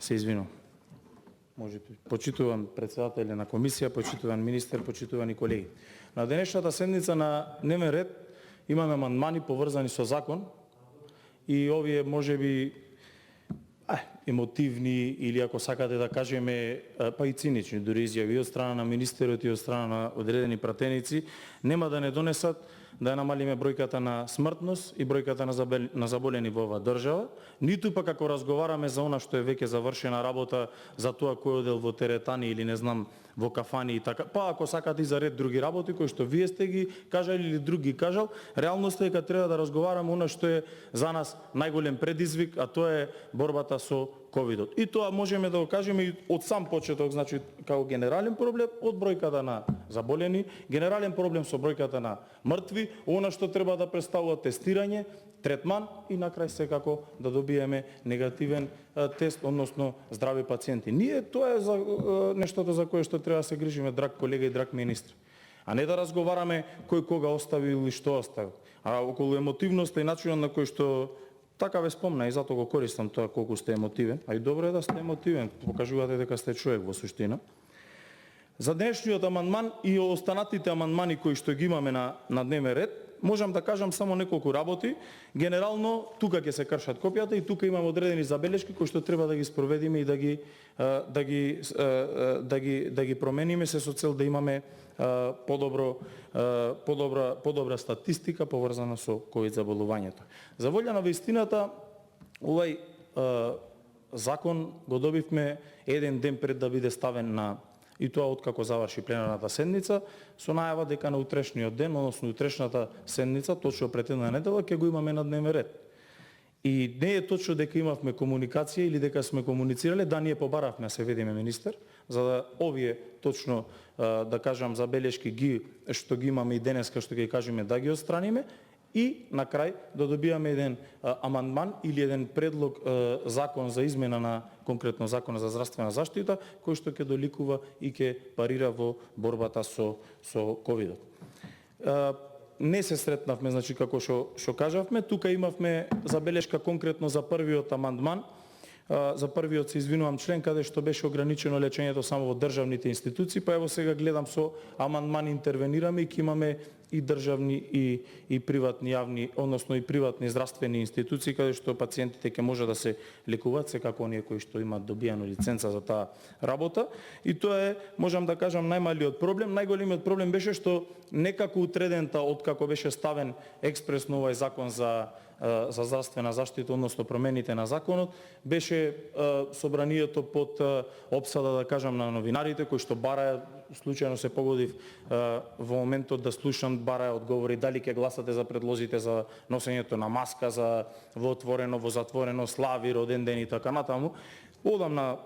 Се извинувам. Може би. Почитуван председател на комисија, почитуван министер, почитувани колеги. На денешната седница на дневен ред имаме амандмани поврзани со закон и овие можеби емотивни или ако сакате да кажеме па и цинични дури изјави од страна на министерот и од страна на одредени пратеници нема да не донесат да намалиме бројката на смртност и бројката на заболени во оваа држава, ниту пак ако разговараме за она што е веќе завршена работа, за тоа кој одел во теретани или не знам во кафани и така, па ако сакате и за ред други работи кои што вие сте ги кажали или други кажал, реалноста е дека треба да разговараме она што е за нас најголем предизвик, а тоа е борбата со ковидот. И тоа можеме да го кажеме и од сам почеток, значи како генерален проблем од бројката на заболени, генерален проблем со бројката на мртви, она што треба да представува тестирање, третман и на крај секако да добиеме негативен тест, односно здрави пациенти. Ние тоа е за нештото за кое што треба да се грижиме, драг колега и драг министр. А не да разговараме кој кога остави или што остави. А околу емотивноста и начинот на кој што така ве спомна и затоа го користам тоа колку сте емотивен, а и добро е да сте емотивен, покажувате дека сте човек во суштина. За денешниот амандман и останатите амандмани кои што ги имаме на дневен ред, можам да кажам само неколку работи. Генерално тука ќе се кршат копијата и тука имаме одредени забелешки кои што треба да ги спроведиме и да ги промениме се со цел да имаме подобра статистика поврзана со ковид заболувањето. За волја на вистината, овај закон го добивме еден ден пред да биде ставен на и тоа откако заврши пленарната седница, со најава дека на утрешниот ден, односно утрешната седница, точно пред една недела, ќе го имаме на дневен ред. И не е точно дека имавме комуникација или дека сме комуницирале, да ние побаравме се видиме министер, за да овие точно да кажам забелешки што ги имаме и денеска што ги кажеме да ги отстраниме и на крај да добиеме еден амандман или еден предлог закон за измена на конкретно закона за здравствена заштита кој што ќе доликува и ќе парира во борбата со ковидот. Не се сретнавме, значи како што кажавме, тука имавме забелешка конкретно за првиот амандман. За првиот се извинувам член каде што беше ограничено лечењето само во државните институции, па ево сега гледам со амандман интервенираме и ќе имаме и државни и приватни јавни, односно и приватни здравствени институции каде што пациентите ќе може да се лекуваат секако оние кои што имаат добијано лиценца за таа работа. И тоа е, можам да кажам, најмалиот проблем. Најголемиот проблем беше што некако утредента откако беше ставен експресно овај закон за здравствена заштита, односно промените на законот, беше собранието под опсада, да кажам, на новинарите кои што бараја, случајно се погодив во моментот да слушам, бараја одговори дали ќе гласате за предлозите за носењето на маска, за во отворено, во затворено, слави, роден ден и така натаму. Одам на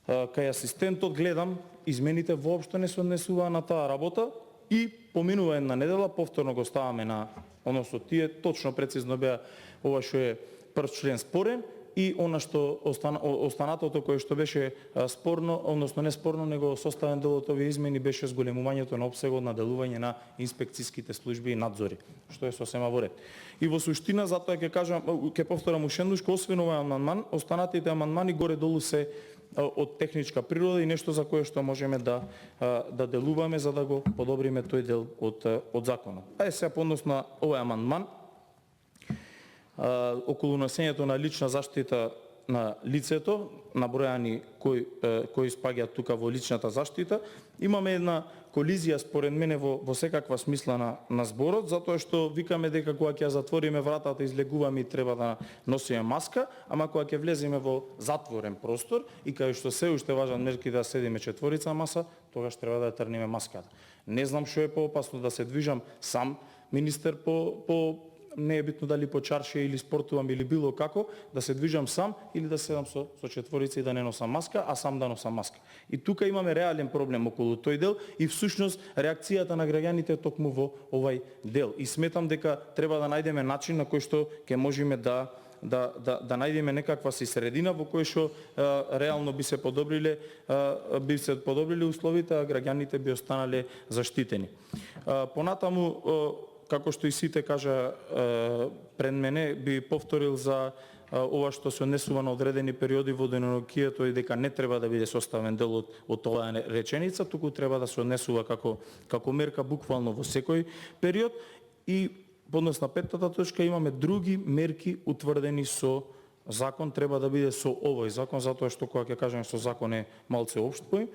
кај асистентот, гледам, измените воопшто не се однесуваа на таа работа и поминува една недела, повторно го ставаме на, односно тие точно прецизно беа ова што е прв член спорен и она што останатото кое што беше спорно, односно не спорно, него составен дел од овие измени беше зголемувањето на опсегот на делување на инспекциските служби и надзори, што е сосема во ред. И во суштина, затоа ќе кажам, ќе повторам уште еднаш, освен овој амандман, останатите амандмани горе-долу се од техничка природа и нешто за кое што можеме да делуваме за да го подобриме тој дел од законот. Сега по однос на овој амандман, околу носењето на лична заштита на лицето, набројани кои спаѓаат тука во личната заштита, имаме една колизија според мене во секаква смисла на зборот, затоа што викаме дека кога ќе затвориме вратата, излегуваме и треба да носиме маска, ама кога ќе влеземе во затворен простор и кај што се уште важат мерки да седиме четворица маса, тогаш треба да ја тргнеме маската. Не знам што е поопасно, да се движам сам министер по не е битно дали по чаршија или спортувам или било како, да се движам сам или да седам со четворица и да не носам маска, а сам да носам маска. И тука имаме реален проблем околу тој дел и всушност реакцијата на граѓаните е токму во овај дел. И сметам дека треба да најдеме начин на кој што ќе можеме да најдеме некаква си средина во кој што реално би се подобриле условите, а граѓаните би останале заштитени. Понатаму, како што и сите кажа пред мене, би повторил за ова што се однесува на одредени периоди во денонокието и дека не треба да биде составен дел од оваа реченица, туку треба да се однесува како мерка буквално во секој период. И поднос на петтата точка имаме други мерки утврдени со закон, треба да биде со овој закон, затоа што кога ќе кажеме со закон е малце општ поим.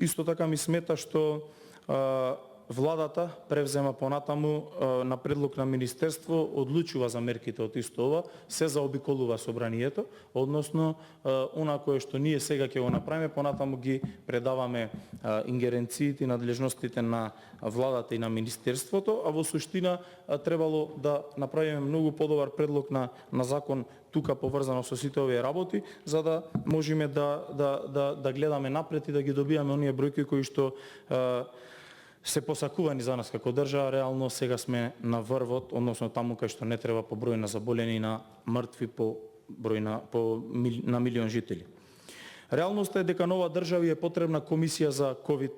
Исто така ми смета што владата превзема понатаму на предлог на министерство, одлучува за мерките од исто ова, се заобиколува собранието, односно она кое што ние сега ќе го направиме, понатаму ги предаваме ингеренциите и надлежностите на владата и на министерството, а во суштина требало да направиме многу подобар предлог на закон тука поврзано со сите овие работи, за да можеме да гледаме напред и да ги добиаме оние бројки кои што се посакувани за нас како држава. Реално сега сме на врвот, односно таму кај што не треба по број на заболени и на мртви по број на милион жители. Реалноста е дека нова држави е потребна комисија за ковид,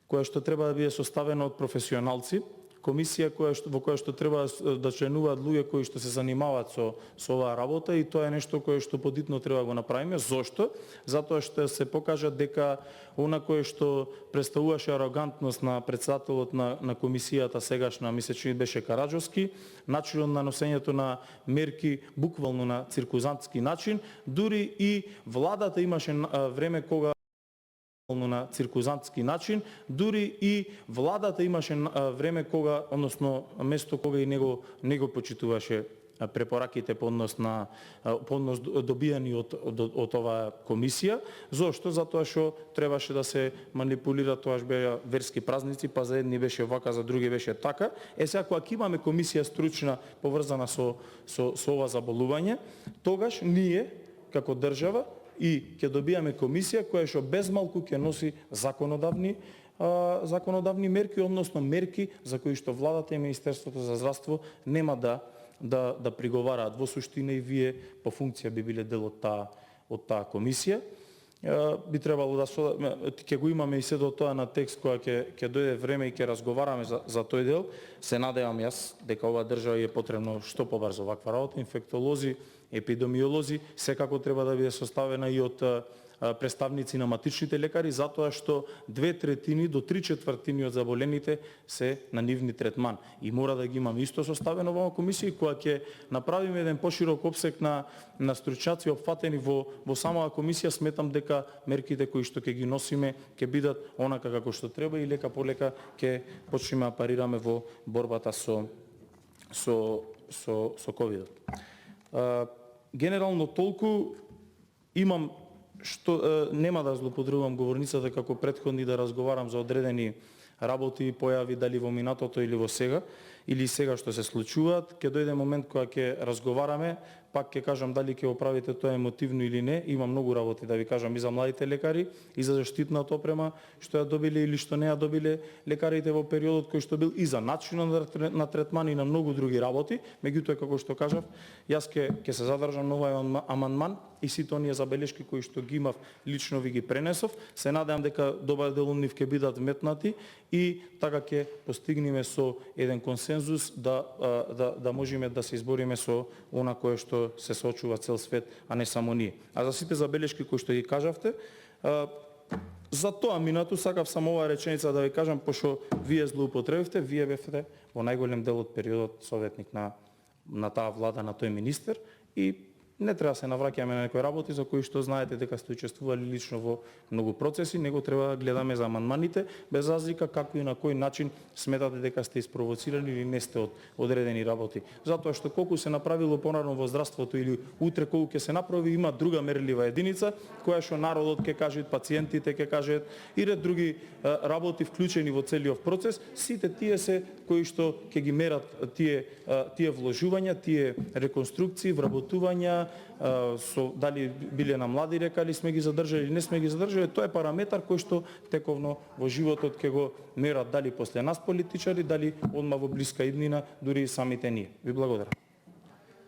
која што треба да биде составена од професионалци, комисија во која што треба да членуваат луѓе кои што се занимаваат со оваа работа, и тоа е нешто кое што подитно треба да го направиме. Зошто? Затоа што се покажа дека она кое што представуваше арогантност на претседателот на комисијата сегашна, мисля че беше Караджовски, начинот на носењето на мерки буквално на циркузантски начин, дури и владата имаше време кога на циркузантски начин, дури и владата имаше време кога, односно место кога и него почитуваше препораките по однос добијани од оваа комисија. Зошто? Затоа што требаше да се манипулира, тоаш беа верски празници, па за едни беше вака, за други беше така. Сега кога имаме комисија стручна поврзана со ова заболување, тогаш ние како држава и ќе добиаме комисија која што безмалку ќе носи законодавни мерки, односно мерки за кои што владата и Министерството за здравство нема да приговараат. Во суштина и вие по функција би биле дел од таа комисија. Би требало ќе го имаме и се до тоа на текст која ќе дојде време и ќе разговараме за тој дел. Се надевам јас дека оваа држава е потребно што побрзо ваква работа. Инфектолози, епидемиолози секако треба да биде составена и од представници на матичните лекари, затоа што 2/3 до 3/4 од заболените се на нивни третман. И мора да ги имаме исто составено во комисија, која ќе направиме еден поширок опсек на стручњаци опфатени во самата комисија. Сметам дека мерките кои што ќе ги носиме ќе бидат онака како што треба и лека по лека ќе почнеме да парираме во борбата со ковидот. Генерално толку имам што нема да злоупотребувам говорницата како претходни да разговарам за одредени работи и појави дали во минатото или во сега или сега што се случуваат. Ќе дојде момент кога ќе разговараме, пак ќе кажам дали ќе го правите тоа емотивно или не. Има многу работи да ви кажам и за младите лекари и за заштитната опрема што ја добиле или што не ја добиле лекарите во периодот кој што бил, и за начинот на третман и на многу други работи. Меѓутоа, како што кажав, јас ќе се задржам на овој амандман и сите оние забелешки кои што ги имав лично ви ги пренесов. Се надевам дека добар дел од нив ќе бидат вметнати и така ќе постигнеме со еден консензус да можеме да се избориме со она кое што се соочува цел свет, а не само ние. А за сите забелешки кои што ги кажавте, за тоа минато сакав само оваа реченица да ви кажам, пошто вие злоупотребивте, вие бевте во најголем дел од периодот советник на таа влада, на тој министер, и не треба да се навраќаме на некои работи за кои што знаете дека сте учествували лично во многу процеси, него треба да гледаме за амандманите, без разлика како и на кој начин сметате дека сте испровоцирани или не сте од одредени работи. Затоа што колку се направило понарано во здравството или утре колку ќе се направи, има друга мерлива единица, која што народот ќе каже, пациентите ќе кажат и ред други работи вклучени во целиот процес. Сите тие се кои што ќе ги мерат тие вложувања, тие реконструкции, вработувања, дали биле на млади лекари сме ги задржали или не сме ги задржали, тоа е параметар кој што тековно во животот ќе го мерат дали после нас политичари, дали одма во блиска иднина, дури и самите ние. Ви благодарам.